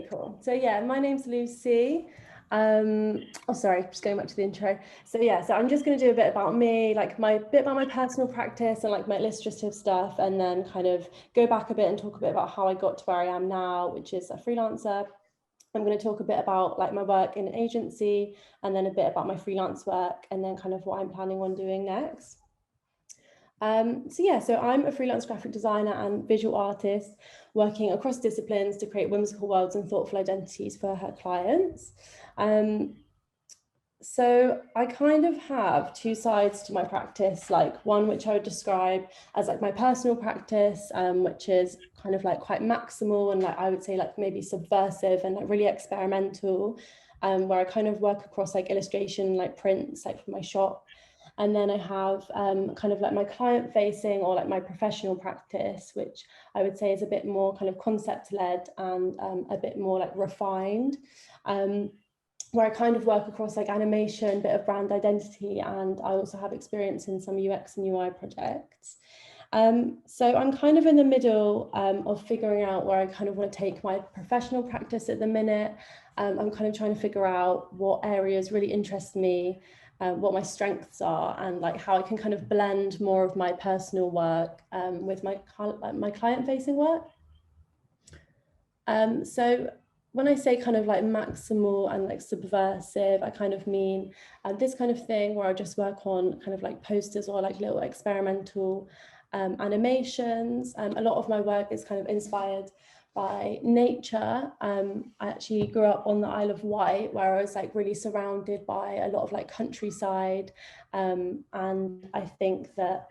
Okay, cool. So yeah, my name's Lucy. Oh, sorry, just going back to the intro. So yeah, so I'm just going to do a bit about me, like my bit about my personal practice and like my illustrative stuff, and then kind of go back a bit and talk a bit about how I got to where I am now, which is a freelancer. I'm going to talk a bit about like my work in an agency, and then a bit about my freelance work, and then kind of what I'm planning on doing next. So I'm a freelance graphic designer and visual artist working across disciplines to create whimsical worlds and thoughtful identities for her clients. So I kind of have two sides to my practice, like one which I would describe as like my personal practice, which is kind of like quite maximal and like I would say like maybe subversive and like really experimental, where I kind of work across like illustration, like prints, like for my shop. And then I have kind of like my client facing or like my professional practice, which I would say is a bit more kind of concept led and a bit more like refined, where I kind of work across like animation, bit of brand identity, and I also have experience in some UX and UI projects. So I'm kind of in the middle of figuring out where I kind of want to take my professional practice at the minute. I'm kind of trying to figure out what areas really interest me, what my strengths are, and like how I can kind of blend more of my personal work with my client-facing work. So when I say kind of like maximal and like subversive, I kind of mean this kind of thing where I just work on kind of like posters or like little experimental animations. A lot of my work is kind of inspired by nature. I actually grew up on the Isle of Wight, where I was like really surrounded by a lot of like countryside. And I think that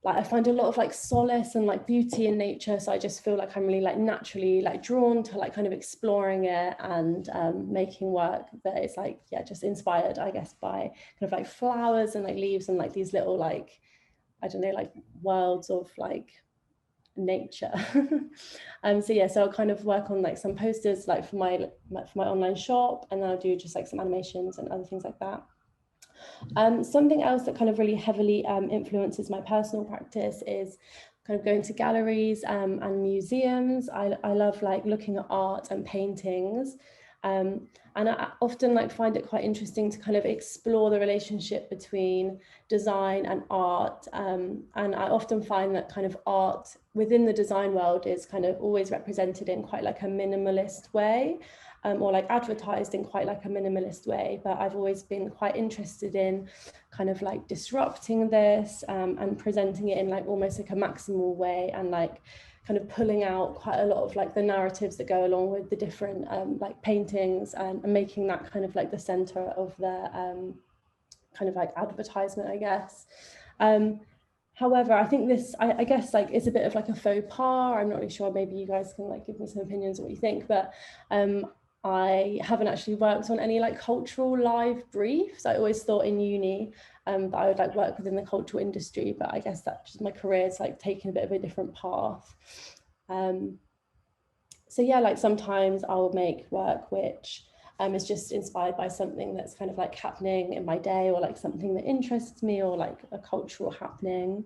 like I find a lot of like solace and like beauty in nature, so I just feel like I'm really like naturally like drawn to like kind of exploring it and making work that is like, yeah, just inspired, I guess, by kind of like flowers and like leaves and like these little like, I don't know, like worlds of like nature. So I'll kind of work on like some posters like for my online shop, and then I'll do just like some animations and other things like that. Something else that kind of really heavily influences my personal practice is kind of going to galleries and museums. I love like looking at art and paintings. And I often like find it quite interesting to kind of explore the relationship between design and art. And I often find that kind of art within the design world is kind of always represented in quite like a minimalist way. Or like advertised in quite like a minimalist way, but I've always been quite interested in kind of like disrupting this and presenting it in like almost like a maximal way, and like kind of pulling out quite a lot of like the narratives that go along with the different like paintings, and making that kind of like the center of the kind of like advertisement, I guess. However, I think this, I guess like it's a bit of like a faux pas. I'm not really sure, maybe you guys can like give me some opinions on what you think, but I haven't actually worked on any like cultural live briefs. I always thought in uni that I would like work within the cultural industry, but I guess that just my career is like taking a bit of a different path. So yeah, like sometimes I'll make work which is just inspired by something that's kind of like happening in my day, or like something that interests me, or like a cultural happening.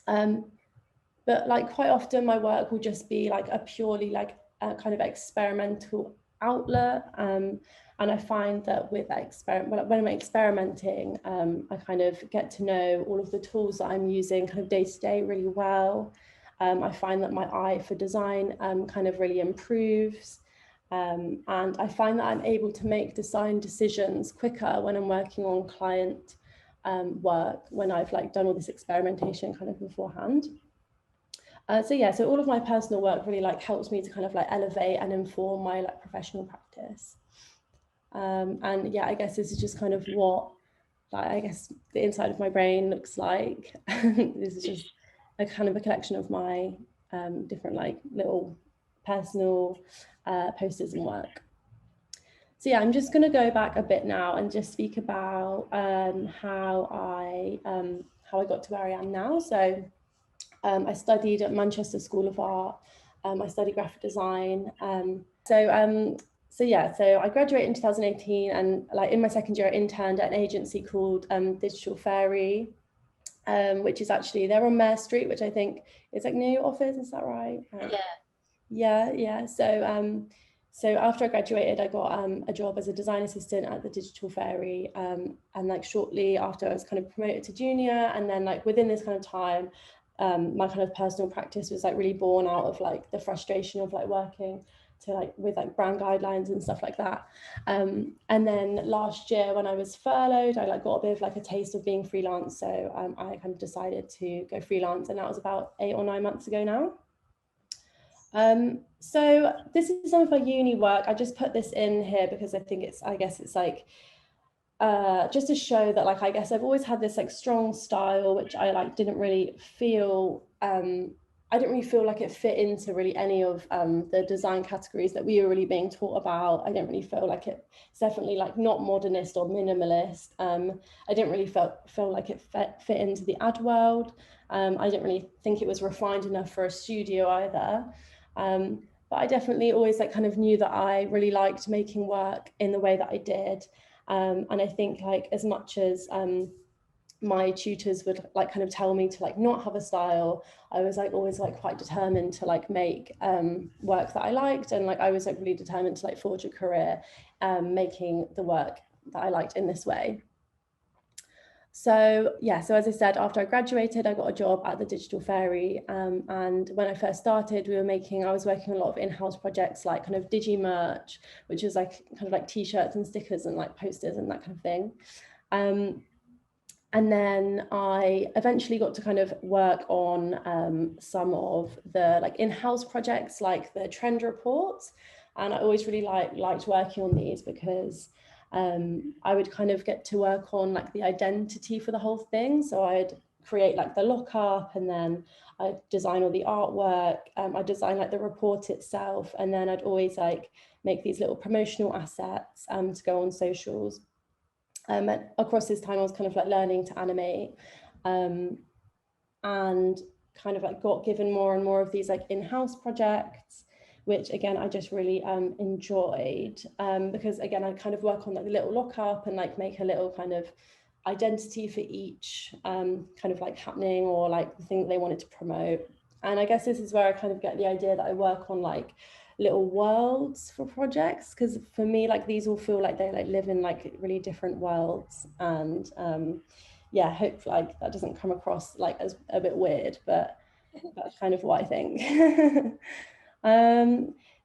But like quite often my work will just be like a purely like kind of experimental outlet. And I find that with when I'm experimenting, I kind of get to know all of the tools that I'm using kind of day to day really well. I find that my eye for design kind of really improves. And I find that I'm able to make design decisions quicker when I'm working on client work, when I've like done all this experimentation kind of beforehand. So all of my personal work really like helps me to kind of like elevate and inform my like professional practice. And yeah, I guess this is just kind of what like I guess the inside of my brain looks like. This is just a kind of a collection of my different like little personal posters and work. So yeah, I'm just going to go back a bit now and just speak about how I got to where I am now. So I studied at Manchester School of Art. I studied graphic design. So I graduated in 2018, and like in my second year, I interned at an agency called Digital Fairy, which is actually, they're on Mare Street, which I think is like near your office, is that right? Yeah. Yeah. So So after I graduated, I got a job as a design assistant at the Digital Fairy, and like shortly after I was kind of promoted to junior, and then like within this kind of time, my kind of personal practice was like really born out of like the frustration of like working to like with like brand guidelines and stuff like that. And then last year when I was furloughed, I like got a bit of like a taste of being freelance, so I kind of decided to go freelance, and that was about 8 or 9 months ago now. So this is some of my uni work. I just put this in here because I think I guess it's like just to show that like I guess I've always had this like strong style, which I like didn't really feel I didn't really feel like it fit into really any of the design categories that we were really being taught about. I didn't really feel like it's definitely like not modernist or minimalist. I didn't really feel like it fit into the ad world. I didn't really think it was refined enough for a studio either. But I definitely always like kind of knew that I really liked making work in the way that I did. And I think like as much as my tutors would like kind of tell me to like not have a style, I was like always like quite determined to like make work that I liked, and like I was like really determined to like forge a career making the work that I liked in this way. So yeah, so as I said, after I graduated, I got a job at the Digital Fairy, and when I first started, I was working on a lot of in-house projects like kind of digi merch, which is like kind of like t-shirts and stickers and like posters and that kind of thing. And then I eventually got to kind of work on some of the like in-house projects, like the trend reports. And I always really liked working on these because I would kind of get to work on like the identity for the whole thing. So I'd create like the lockup, and then I'd design all the artwork. I'd design like the report itself, and then I'd always like make these little promotional assets to go on socials. Across this time, I was kind of like learning to animate, and kind of like got given more and more of these like in-house projects, which again I just really enjoyed, because again I kind of work on like the little lockup and like make a little kind of identity for each kind of like happening or like the thing that they wanted to promote. And I guess this is where I kind of get the idea that I work on like little worlds for projects, because for me like these all feel like they like live in like really different worlds. And yeah, hope like that doesn't come across like as a bit weird, but that's kind of what I think.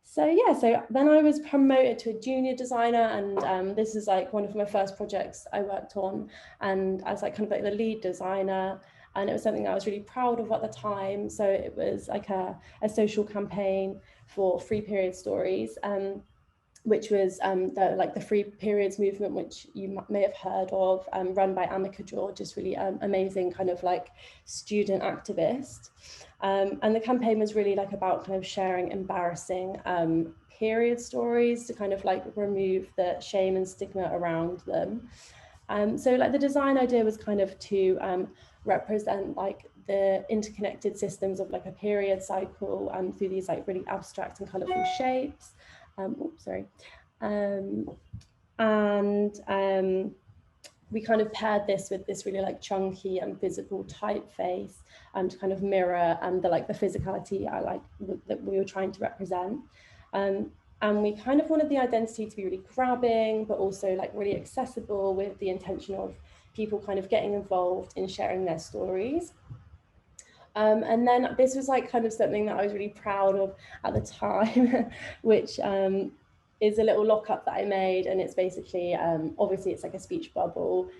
So yeah, so then I was promoted to a junior designer, and this is like one of my first projects I worked on, and I was like kind of like the lead designer, and it was something I was really proud of at the time. So it was like a social campaign for free period stories, which was the free periods movement, which you may have heard of, run by Amika George, just really amazing kind of like student activist. And the campaign was really like about kind of sharing embarrassing period stories to kind of like remove the shame and stigma around them. So like the design idea was kind of to represent like the interconnected systems of like a period cycle through these like really abstract and colorful shapes. We kind of paired this with this really like chunky and visible typeface to kind of mirror the physicality that we were trying to represent. And we kind of wanted the identity to be really grabbing, but also like really accessible, with the intention of people kind of getting involved in sharing their stories. And then this was like kind of something that I was really proud of at the time, which is a little lockup that I made. And it's basically, obviously it's like a speech bubble,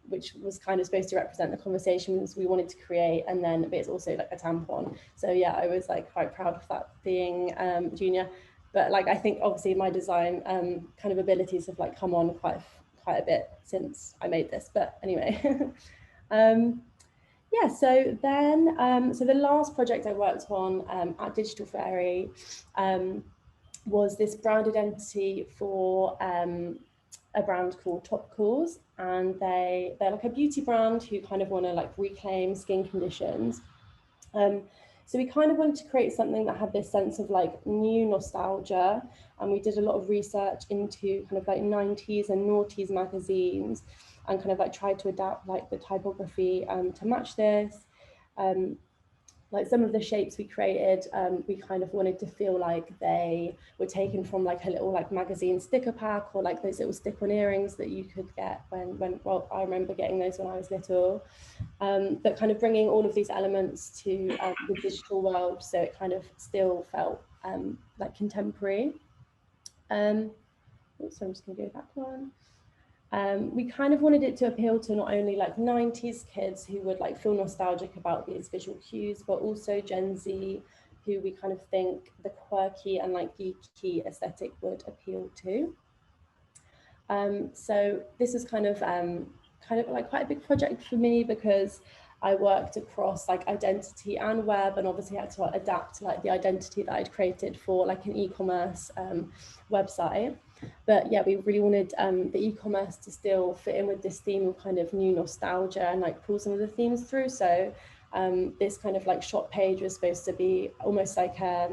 which was kind of supposed to represent the conversations we wanted to create. And then it's also like a tampon. So yeah, I was like quite proud of that being junior. But like, I think obviously my design kind of abilities have like come on quite a bit since I made this, but anyway. Yeah, so then, so the last project I worked on at Digital Fairy was this brand identity for a brand called Top Cause, and they're like a beauty brand who kind of want to like reclaim skin conditions. So we kind of wanted to create something that had this sense of like new nostalgia, and we did a lot of research into kind of like 90s and noughties magazines, and kind of like tried to adapt like the typography to match this. like some of the shapes we created, we kind of wanted to feel like they were taken from like a little like magazine sticker pack, or like those little stick-on earrings that you could get when well, I remember getting those when I was little. But kind of bringing all of these elements to the digital world, so it kind of still felt like contemporary. So I'm just going to go back one. We kind of wanted it to appeal to not only like 90s kids who would like feel nostalgic about these visual cues, but also Gen Z, who we kind of think the quirky and like geeky aesthetic would appeal to. So this is kind of like quite a big project for me, because I worked across like identity and web, and obviously had to adapt to like the identity that I'd created for like an e-commerce website. But yeah, we really wanted the e-commerce to still fit in with this theme of kind of new nostalgia and like pull some of the themes through. So this kind of like shop page was supposed to be almost like a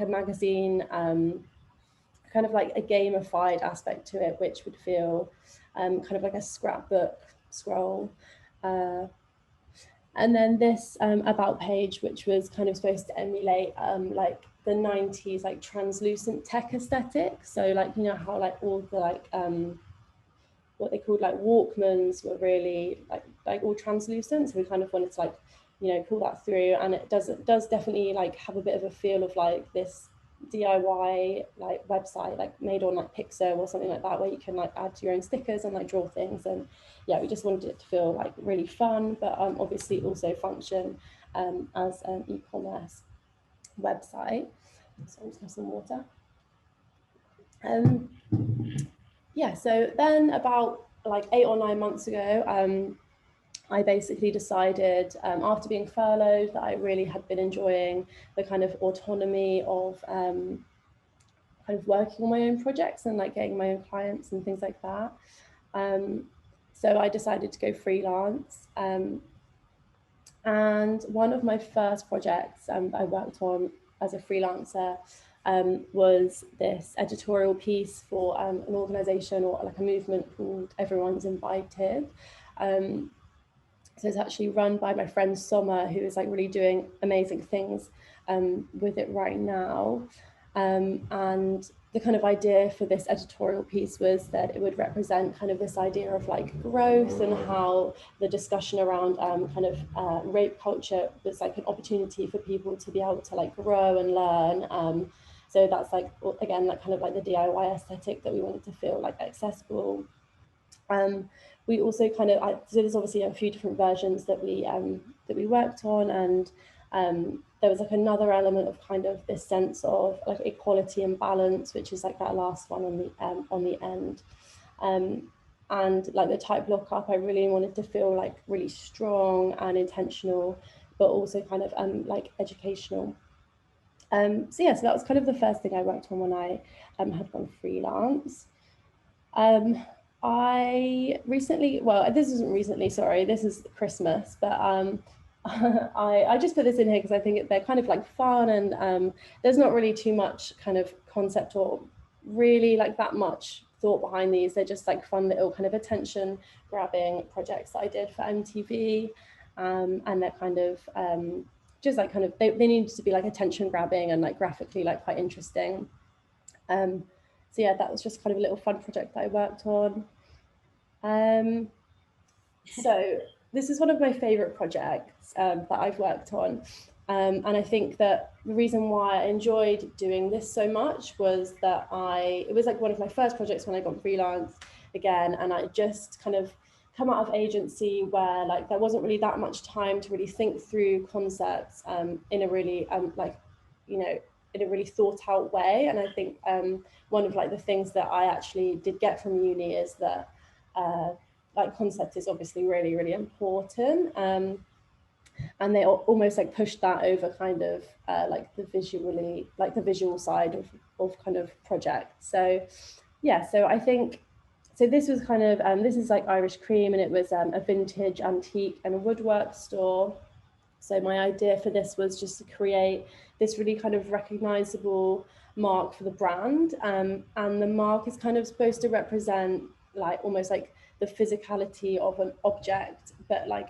magazine, kind of like a gamified aspect to it, which would feel kind of like a scrapbook scroll. And then this about page, which was kind of supposed to emulate like the 90s like translucent tech aesthetic. So like, you know how like all the like what they called like Walkmans were really like all translucent. So we kind of wanted to like, you know, pull that through, and it does definitely like have a bit of a feel of like this DIY like website like made on like Pixar or something like that, where you can like add your own stickers and like draw things. And yeah, we just wanted it to feel like really fun, but obviously also function as an e-commerce website. So I'm just have some water. Yeah, so then about like 8 or 9 months ago, I basically decided after being furloughed that I really had been enjoying the kind of autonomy of kind of working on my own projects and like getting my own clients and things like that. So I decided to go freelance. And one of my first projects I worked on as a freelancer was this editorial piece for an organization or like a movement called Everyone's Invited. So it's actually run by my friend Summer, who is like really doing amazing things with it right now. And the kind of idea for this editorial piece was that it would represent kind of this idea of like growth, and how the discussion around kind of rape culture was like an opportunity for people to be able to like grow and learn. So that's like, again, like kind of like the DIY aesthetic that we wanted to feel like accessible. We also kind of, so there's obviously a few different versions that we worked on, and there was like another element of kind of this sense of like equality and balance, which is like that last one on the end. And like the type lockup, I really wanted to feel like really strong and intentional, but also kind of like educational. So yeah, so that was kind of the first thing I worked on when I had gone freelance. I recently, well, this isn't recently, sorry, this is Christmas, but I just put this in here because I think they're kind of like fun, and there's not really too much kind of concept or really like that much thought behind these. They're just like fun little kind of attention grabbing projects that I did for MTV, and they're kind of just like kind of, they needed to be like attention grabbing and like graphically like quite interesting. So yeah, that was just kind of a little fun project that I worked on. So this is one of my favorite projects that I've worked on. And I think that the reason why I enjoyed doing this so much was that it was like one of my first projects when I got freelance again, and I just kind of come out of agency where like there wasn't really that much time to really think through concepts in a really like, you know, in a really thought out way. And I think one of like the things that I actually did get from uni is that like concept is obviously really, really important. And they almost like pushed that over kind of like the visual side of kind of projects. So yeah, so I think, so this was kind of, this is like Irish Cream, and it was a vintage antique and woodwork store. So my idea for this was just to create this really kind of recognizable mark for the brand. And the mark is kind of supposed to represent like almost like the physicality of an object, but like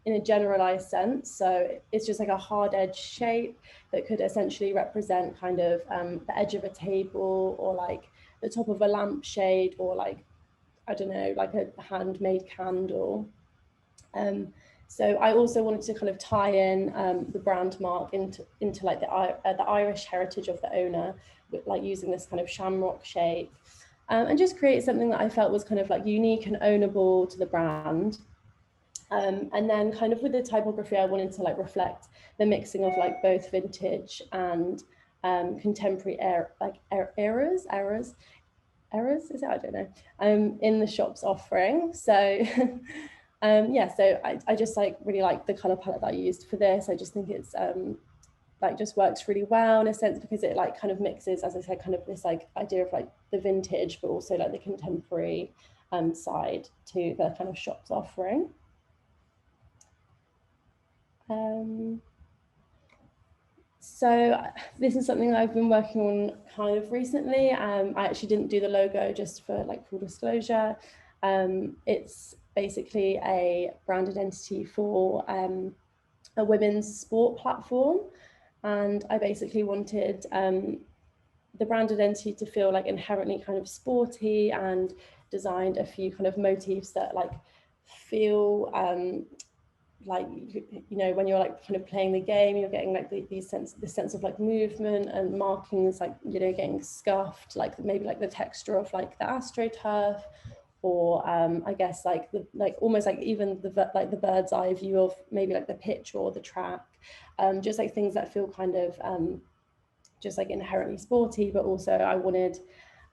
in a generalized sense. So it's just like a hard edge shape that could essentially represent kind of the edge of a table, or like the top of a lampshade, or like, I don't know, like a handmade candle. So I also wanted to kind of tie in the brand mark into like the Irish heritage of the owner, with like using this kind of shamrock shape, and just create something that I felt was kind of like unique and ownable to the brand. And then kind of with the typography, I wanted to like reflect the mixing of like both vintage and contemporary eras, is it? I don't know, in the shop's offering. So yeah, so I just like really like the color palette that I used for this. I just think it's like just works really well in a sense, because it like kind of mixes, as I said, kind of this like idea of like the vintage, but also like the contemporary side to the kind of shop's offering. So this is something that I've been working on kind of recently. I actually didn't do the logo, just for like full disclosure. It's basically a brand identity for a women's sport platform. And I basically wanted the brand identity to feel like inherently kind of sporty, and designed a few kind of motifs that like feel like, you know, when you're like kind of playing the game, you're getting like this sense of like movement, and markings like, you know, getting scuffed, like maybe like the texture of like the AstroTurf, or I guess like the almost like even the bird's eye view of maybe like the pitch or the track, just like things that feel kind of just like inherently sporty, but also I wanted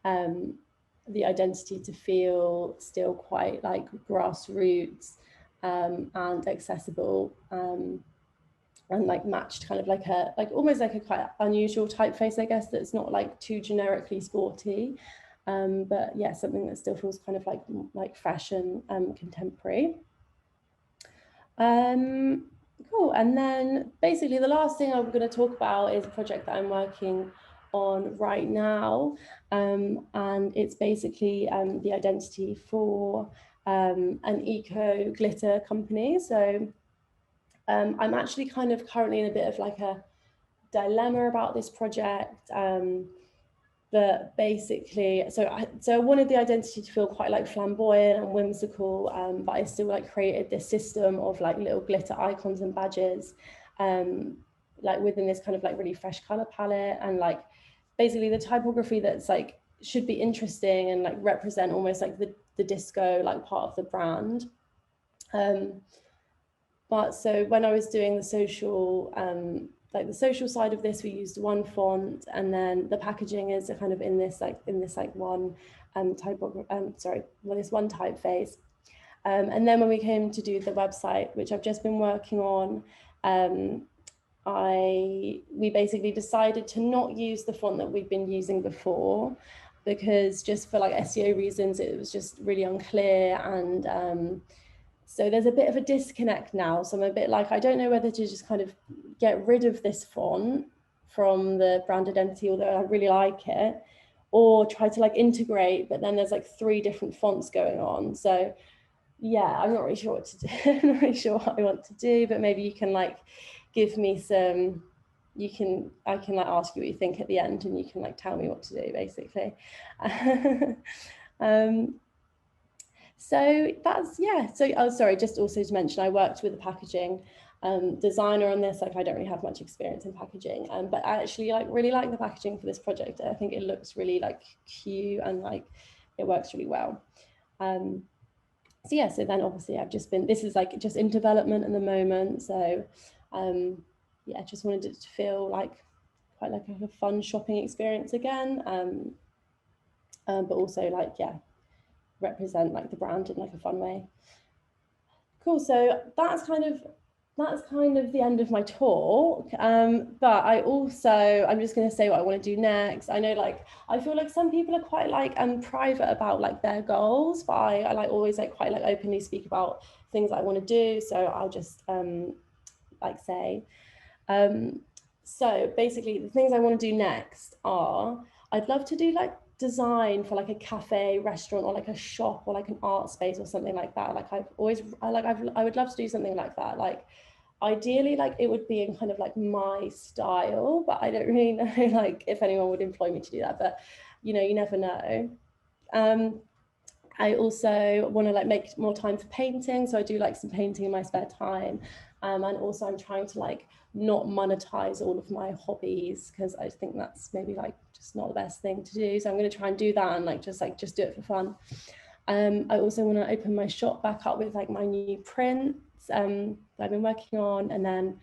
the identity to feel still quite like grassroots and accessible, and like matched kind of like a almost like a quite unusual typeface, I guess, that's not like too generically sporty, but yeah, something that still feels kind of like fresh and contemporary. Cool. And then basically the last thing I'm going to talk about is a project that I'm working on right now, and it's basically the identity for an eco glitter company. So I'm actually kind of currently in a bit of like a dilemma about this project, but basically, so I wanted the identity to feel quite like flamboyant and whimsical, but I still like created this system of like little glitter icons and badges, like within this kind of like really fresh color palette, and like basically the typography that's like should be interesting and like represent almost like the disco like part of the brand. But so when I was doing the social like the social side of this, we used one font, and then the packaging is kind of in this one this one typeface. And then when we came to do the website, which I've just been working on, we basically decided to not use the font that we've been using before, because just for like SEO reasons, it was just really unclear, and so there's a bit of a disconnect now. So I'm a bit like, I don't know whether to just kind of get rid of this font from the brand identity, although I really like it, or try to like integrate, but then there's like 3 different fonts going on. So yeah, I'm not really sure what to do. I'm not really sure what I want to do, but maybe you can like give me some, I can like ask you what you think at the end, and you can like tell me what to do, basically. So that's, yeah. So, oh, sorry, just also to mention, I worked with a packaging designer on this. Like, I don't really have much experience in packaging, but I actually like really like the packaging for this project. I think it looks really like cute, and like it works really well. So yeah, so then obviously I've just been, this is like just in development at the moment. So yeah, just wanted it to feel like quite like a fun shopping experience again, but also like, yeah, represent like the brand in like a fun way. Cool. So that's kind of the end of my talk. But I'm just going to say what I want to do next. I know, like, I feel like some people are quite like private about like their goals, but I like always like quite like openly speak about things I want to do. So I'll just like say, so basically the things I want to do next are, I'd love to do like design for like a cafe, restaurant, or like a shop, or like an art space or something like that. Like I would love to do something like that. Like ideally, like it would be in kind of like my style, but I don't really know like if anyone would employ me to do that. But you know, you never know. I also want to like make more time for painting, so I do like some painting in my spare time, and also I'm trying to like not monetize all of my hobbies, because I think that's maybe like just not the best thing to do. So I'm going to try and do that and like just do it for fun. I also want to open my shop back up with like my new prints that I've been working on, and then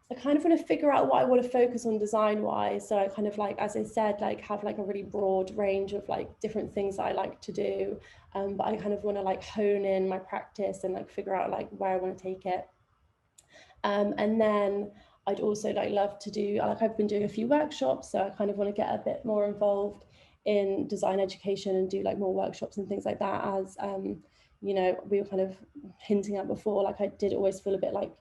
I kind of want to figure out what I want to focus on design wise. So I kind of like, as I said, like have like a really broad range of like different things that I like to do. But I kind of want to like hone in my practice and like figure out like where I want to take it. And then I'd also like love to do, like I've been doing a few workshops, so I kind of want to get a bit more involved in design education and do like more workshops and things like that, as you know, we were kind of hinting at before, like I did always feel a bit like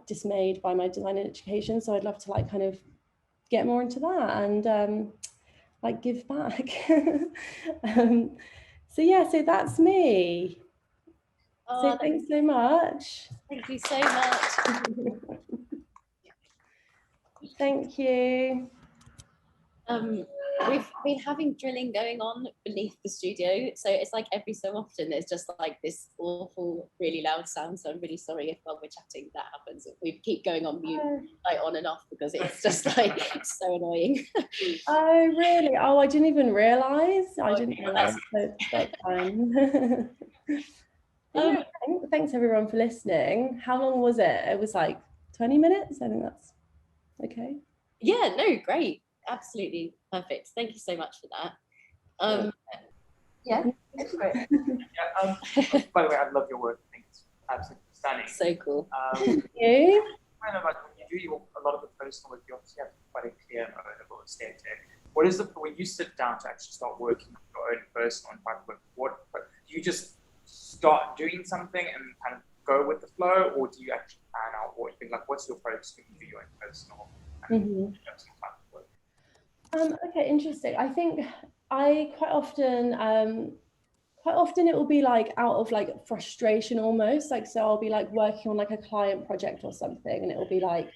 dismayed by my design education, so I'd love to like kind of get more into that and like give back. So yeah, so that's me. So thanks so much. Thank you so much. Thank you. We've been having drilling going on beneath the studio, so it's like every so often there's just like this awful, really loud sound. So I'm really sorry if while we're chatting that happens. We keep going on mute, like on and off, because it's just like it's so annoying. Oh really? Oh, I didn't even realise. I didn't realise. That's fine. Yeah, thanks everyone for listening. How long was it? It was like 20 minutes. I think that's okay. Yeah, no, great. Absolutely perfect. Thank you so much for that. Yeah, great. Yeah, by the way, I love your work. I think it's absolutely stunning. So cool. Thank you. Kind of like when you do a lot of the personal work, you obviously have quite a clear and ownable aesthetic. What is when you sit down to actually start working on your own personal and private work? What do you just start doing something and kind of go with the flow, or do you actually plan out what you think? Like, what's your approach when you do your own personal and personal type of work? Okay, interesting. I think I quite often it will be like out of like frustration almost, like, so I'll be like working on like a client project or something, and it will be like,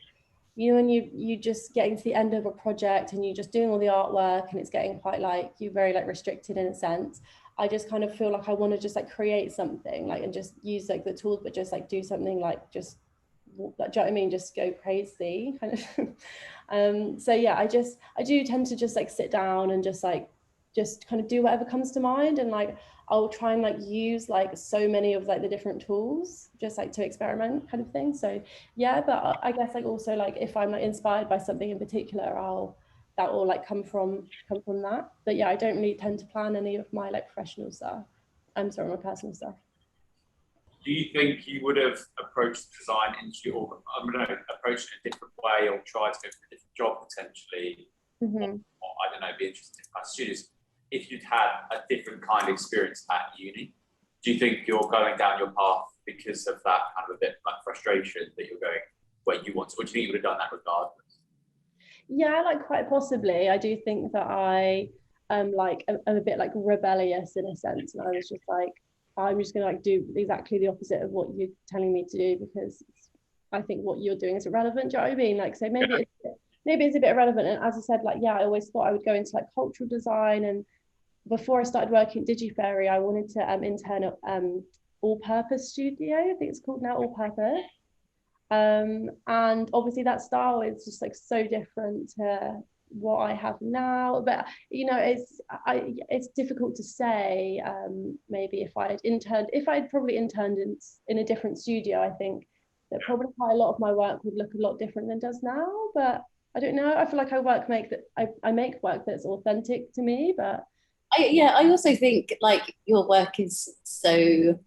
you know, when you just getting to the end of a project and you're just doing all the artwork and it's getting quite like, you're very like restricted in a sense. I just kind of feel like I want to just like create something like and just use like the tools, but just like do something like just, do you know what I mean, just go crazy kind of. So yeah, I do tend to just like sit down and just kind of do whatever comes to mind, and like I'll try and like use like so many of like the different tools just like to experiment kind of thing. So yeah, but I guess like also like if I'm like inspired by something in particular, that will like come from that. But yeah, I don't really tend to plan any of my like professional stuff. I'm sorry, my personal stuff. Do you think you would have approached the design industry, or approached it a different way, or tried to go for a different job potentially? Or, I don't know, be interested in kind of students, if you'd had a different kind of experience at uni? Do you think you're going down your path because of that kind of a bit like frustration that you're going where you want to, or do you think you would have done that regardless? Yeah, like quite possibly. I do think that I like I'm a bit like rebellious in a sense, and I was just like, I'm just gonna like do exactly the opposite of what you're telling me to do, because I think what you're doing is irrelevant. Do you know what I mean? Like, so maybe it's a bit irrelevant. And as I said, like, yeah, I always thought I would go into like cultural design, and before I started working at DigiFairy, I wanted to intern at All Purpose Studio. I think it's called now, All Purpose. And obviously that style is just like so different to what I have now, but you know, it's difficult to say. Maybe if I'd probably interned in a different studio, I think that probably quite a lot of my work would look a lot different than it does now. But I don't know, I feel like I make work that's authentic to me. But I also think like your work is so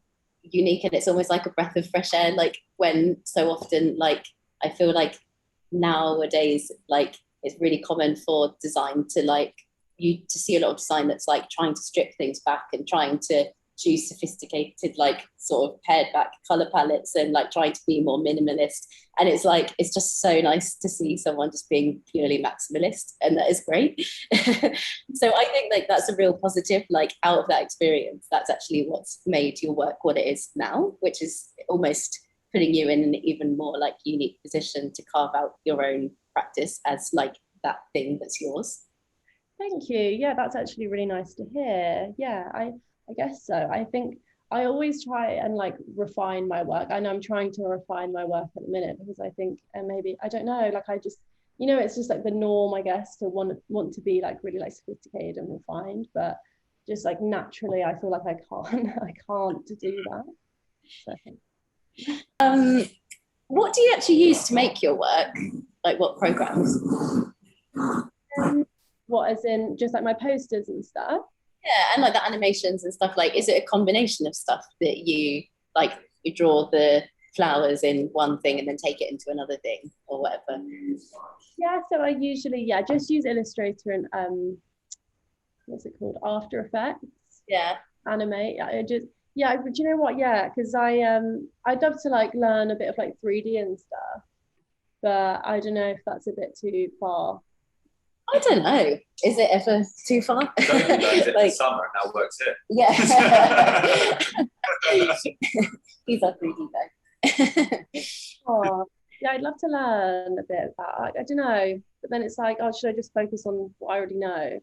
unique, and it's almost like a breath of fresh air, like when so often like I feel like nowadays like it's really common for design to like you to see a lot of design that's like trying to strip things back and trying to choose sophisticated, like sort of pared back color palettes and like trying to be more minimalist. And it's like, it's just so nice to see someone just being purely maximalist, and that is great. So I think like that's a real positive, like out of that experience, that's actually what's made your work what it is now, which is almost putting you in an even more like unique position to carve out your own practice as like that thing that's yours. Thank you. Yeah, that's actually really nice to hear. Yeah, I guess so. I think I always try and like refine my work. I know I'm trying to refine my work at the minute because I think, and maybe, I don't know, like I just, it's just like the norm, I guess, to want to be like really like sophisticated and refined, but just like naturally I feel like I can't do that. So what do you actually use to make your work? Like what programs? What, as in just like my posters and stuff? Yeah, and like the animations and stuff. Like, is it a combination of stuff that you like? You draw the flowers in one thing and then take it into another thing, or whatever. Yeah, so I usually just use Illustrator and what's it called, After Effects. Yeah. Animate. Do you know what? Yeah, because I'd love to like learn a bit of like 3D and stuff, but I don't know if that's a bit too far. I don't know. Is it ever too far? Don't learn it like, in summer and now works it. Yeah. He's a 3D though. Oh, yeah, I'd love to learn a bit of that. I don't know, but then it's like, oh, should I just focus on what I already know?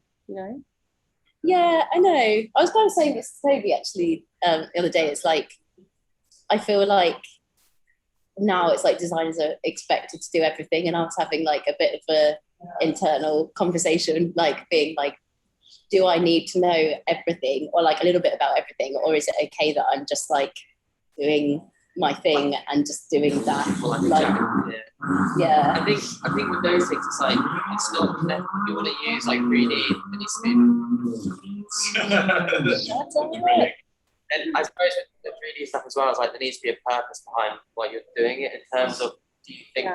Yeah, I know. I was kind of saying this to Toby actually the other day. It's like, I feel like now it's like designers are expected to do everything, and I was having like a bit of a internal conversation, like being like, do I need to know everything, or like a little bit about everything, or is it okay that I'm just like doing my thing and just doing that? Like, yeah. I think with those things, it's like, it's not that you want to use like 3D, it needs to be. And I suppose with the 3D stuff as well, it's like there needs to be a purpose behind why you're doing it, in terms of, do you think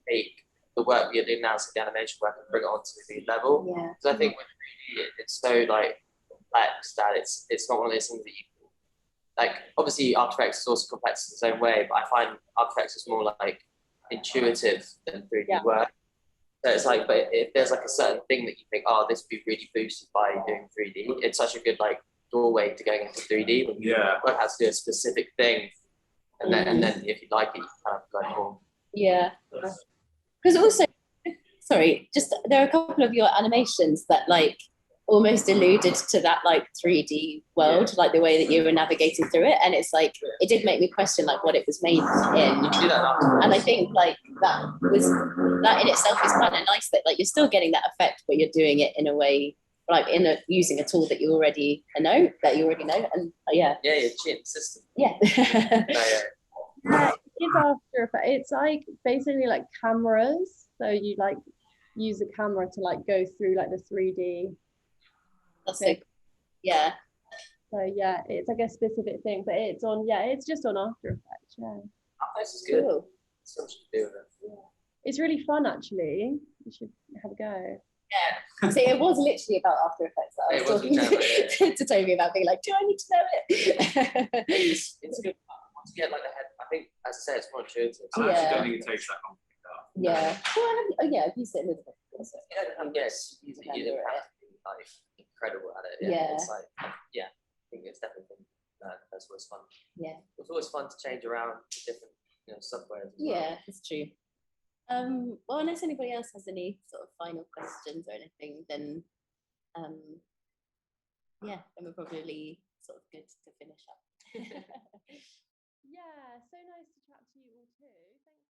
take the work that you're doing now, so the animation work, and bring it on to the level? Yeah. Because I think with 3D, it's so like complex that it's not one of those things that you, like, obviously After Effects is also complex in its own way, but I find After Effects is more like intuitive than 3D work. So it's like, but if there's like a certain thing that you think, oh, this would be really boosted by doing 3D, it's such a good like doorway to going into 3D when you work out to do a specific thing, and then if you like it, you kind of go more. Yeah. Because also, sorry, just there are a couple of your animations that like almost alluded to that like 3D world, like the way that you were navigating through it, and it's like it did make me question like what it was made in. And I think like that in itself is kind of nice, that like you're still getting that effect, but you're doing it in a way like using a tool that you already know, and you're cheating the system. Yeah. It's After Effects. It's like basically like cameras. So you like use a camera to like go through like the 3D. That's it. Yeah. So yeah, it's like a specific thing, but it's just on After Effects. Yeah. This is good. Cool. Something to do with it. Yeah. It's really fun actually. You should have a go. Yeah. See, it was literally about After Effects that I was talking to Toby about, being like, do I need to know it? It's good. Once you get like the head, I think, as I say, it's more intuitive. I actually don't think it takes that long to pick up. Yeah. Well, I've used it with it. Yes, you don't have to be like incredible at it. Yeah. It's like, I think it's definitely that's always fun. Yeah. It's always fun to change around different software. Yeah, it's true. Well, unless anybody else has any sort of final questions or anything, then then we're probably sort of good to finish up. Yeah, so nice to chat to you all too. Thank you.